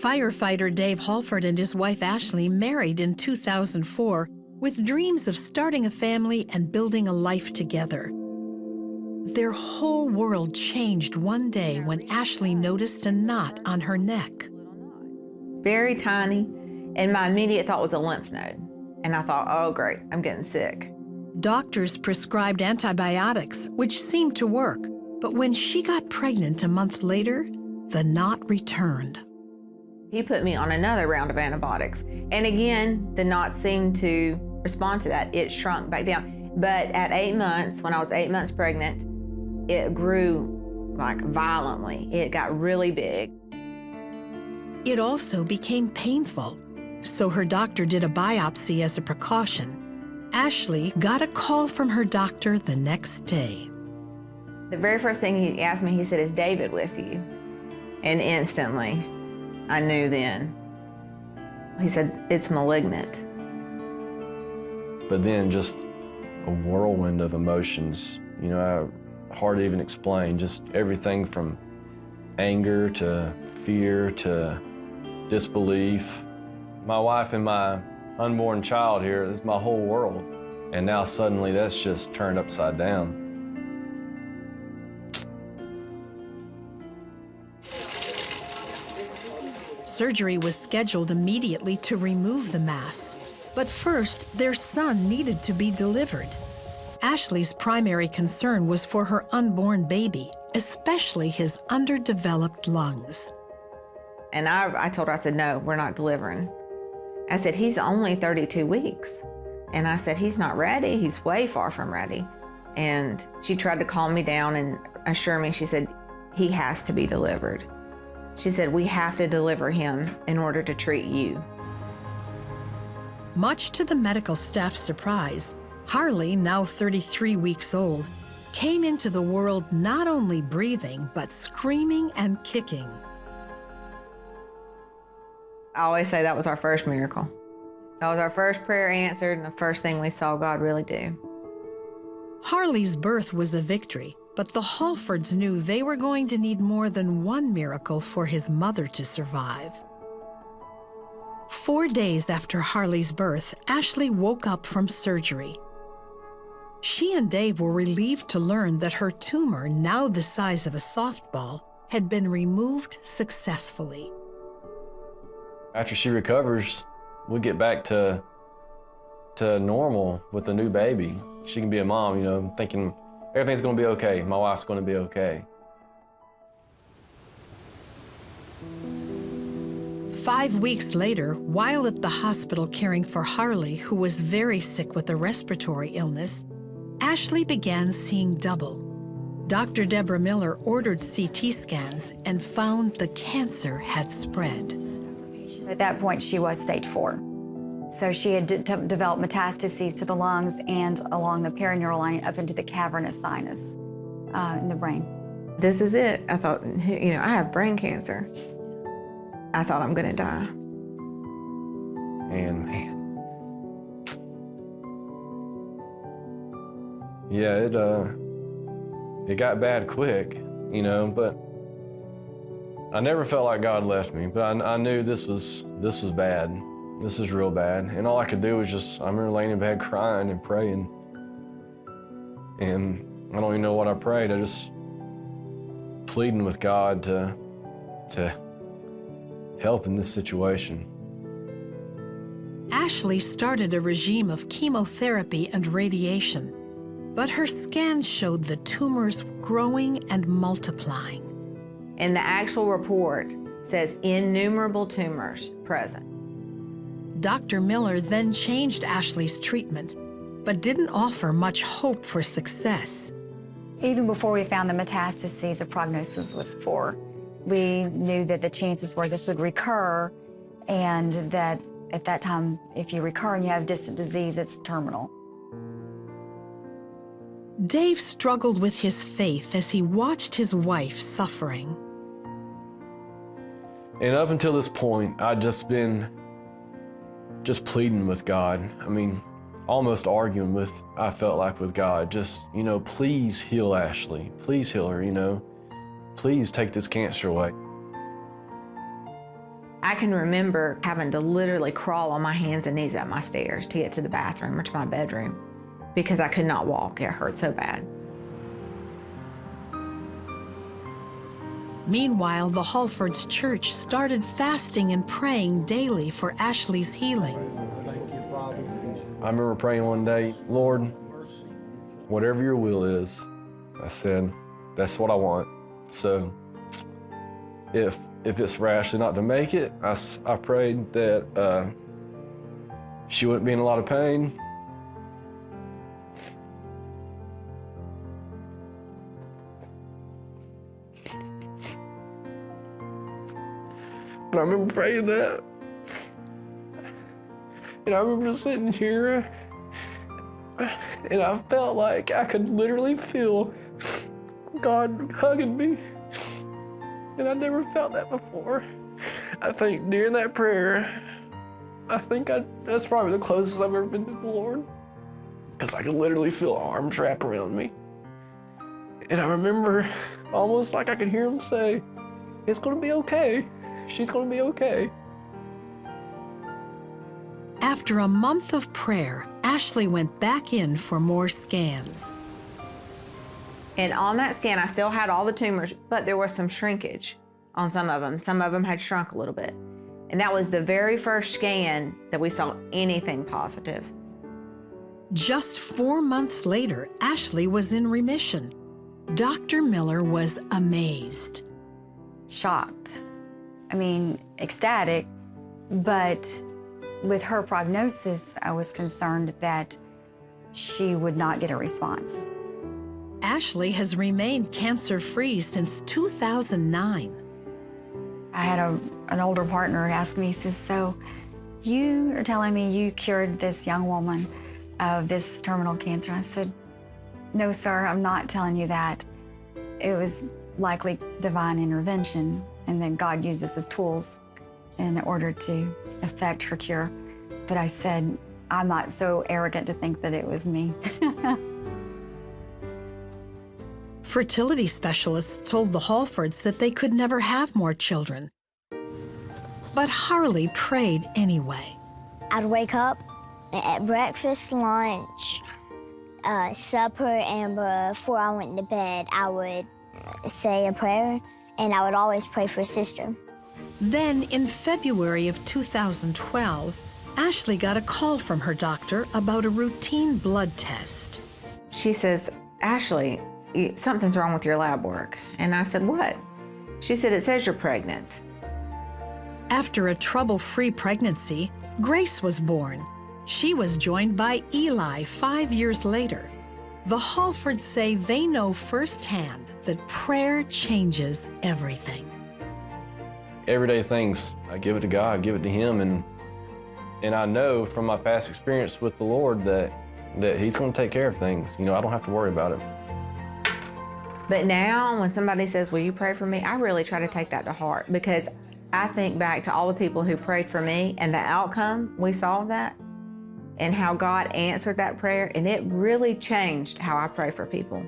Firefighter Dave Halford and his wife Ashley married in 2004 with dreams of starting a family and building a life together. Their whole world changed one day when Ashley noticed a knot on her neck. Very tiny, and my immediate thought was a lymph node. And I thought, oh great, I'm getting sick. Doctors prescribed antibiotics, which seemed to work, but when she got pregnant a month later, the knot returned. He put me on another round of antibiotics. And again, the knot seemed to respond to that. It shrunk back down. But at 8 months, when I was 8 months pregnant, it grew like violently. It got really big. It also became painful, so her doctor did a biopsy as a precaution. Ashley got a call from her doctor the next day. The very first thing he asked me, he said, "Is David with you?" And instantly, I knew then. He said, "It's malignant." But then just a whirlwind of emotions, you know, hard to even explain, just everything from anger to fear to disbelief. My wife and my unborn child here is my whole world. And now suddenly that's just turned upside down. Surgery was scheduled immediately to remove the mass. But first, their son needed to be delivered. Ashley's primary concern was for her unborn baby, especially his underdeveloped lungs. And I told her, I said, "No, we're not delivering." I said, "He's only 32 weeks. And I said, "He's not ready. He's way far from ready." And she tried to calm me down and assure me. She said, "He has to be delivered." She said, "We have to deliver him in order to treat you." Much to the medical staff's surprise, Harley, now 33 weeks old, came into the world not only breathing, but screaming and kicking. I always say that was our first miracle. That was our first prayer answered and the first thing we saw God really do. Harley's birth was a victory, but the Halfords knew they were going to need more than one miracle for his mother to survive. 4 days after Harley's birth, Ashley woke up from surgery. She and Dave were relieved to learn that her tumor, now the size of a softball, had been removed successfully. After she recovers, we'll get back to normal with the new baby. She can be a mom, you know, thinking everything's gonna be okay. My wife's gonna be okay. 5 weeks later, while at the hospital caring for Harley, who was very sick with a respiratory illness, Ashley began seeing double. Dr. Deborah Miller ordered CT scans and found the cancer had spread. At that point, she was stage 4. So she had developed metastases to the lungs and along the perineural lining up into the cavernous sinus in the brain. This is it. I thought, you know, I have brain cancer. I thought I'm gonna die. And man, yeah, it got bad quick, you know, but I never felt like God left me, but I knew this was bad. This is real bad. And all I could do was just, I remember laying in bed crying and praying. And I don't even know what I prayed. I just pleading with God to help in this situation. Ashley started a regime of chemotherapy and radiation, but her scans showed the tumors growing and multiplying. And the actual report says innumerable tumors present. Dr. Miller then changed Ashley's treatment, but didn't offer much hope for success. Even before we found the metastases, the prognosis was poor. We knew that the chances were this would recur, and that at that time, if you recur and you have distant disease, it's terminal. Dave struggled with his faith as he watched his wife suffering. And up until this point, I'd just been pleading with God. I mean, almost arguing with, I felt like, with God. Just, you know, please heal Ashley. Please heal her, you know. Please take this cancer away. I can remember having to literally crawl on my hands and knees up my stairs to get to the bathroom or to my bedroom because I could not walk. It hurt so bad. Meanwhile, the Halfords' church started fasting and praying daily for Ashley's healing. I remember praying one day, Lord, whatever your will is, I said, that's what I want. So if it's for Ashley not to make it, I prayed that she wouldn't be in a lot of pain. But I remember praying that. And I remember sitting here and I felt like I could literally feel God hugging me. And I never felt that before. I think during that prayer, that's probably the closest I've ever been to the Lord. Because I could literally feel arms wrap around me. And I remember almost like I could hear him say, it's gonna be okay. She's gonna be okay. After a month of prayer, Ashley went back in for more scans. And on that scan, I still had all the tumors, but there was some shrinkage on some of them. Some of them had shrunk a little bit. And that was the very first scan that we saw anything positive. Just 4 months later, Ashley was in remission. Dr. Miller was amazed. Shocked. I mean, ecstatic, but with her prognosis, I was concerned that she would not get a response. Ashley has remained cancer-free since 2009. I had an older partner ask me, he says, so you are telling me you cured this young woman of this terminal cancer? I said, no, sir, I'm not telling you that. It was likely divine intervention, and then God used us as tools in order to effect her cure. But I said, I'm not so arrogant to think that it was me. Fertility specialists told the Halfords that they could never have more children. But Harley prayed anyway. I'd wake up at breakfast, lunch, supper, and before I went to bed, I would say a prayer, and I would always pray for a sister. Then, in February of 2012, Ashley got a call from her doctor about a routine blood test. She says, Ashley, something's wrong with your lab work. And I said, what? She said, it says you're pregnant. After a trouble-free pregnancy, Grace was born. She was joined by Eli 5 years later. The Halfords say they know firsthand that prayer changes everything. Everyday things, I give it to God, give it to him, and I know from my past experience with the Lord that he's going to take care of things. You know, I don't have to worry about it. But now when somebody says, will you pray for me? I really try to take that to heart, because I think back to all the people who prayed for me and the outcome we saw of that and how God answered that prayer, and it really changed how I pray for people.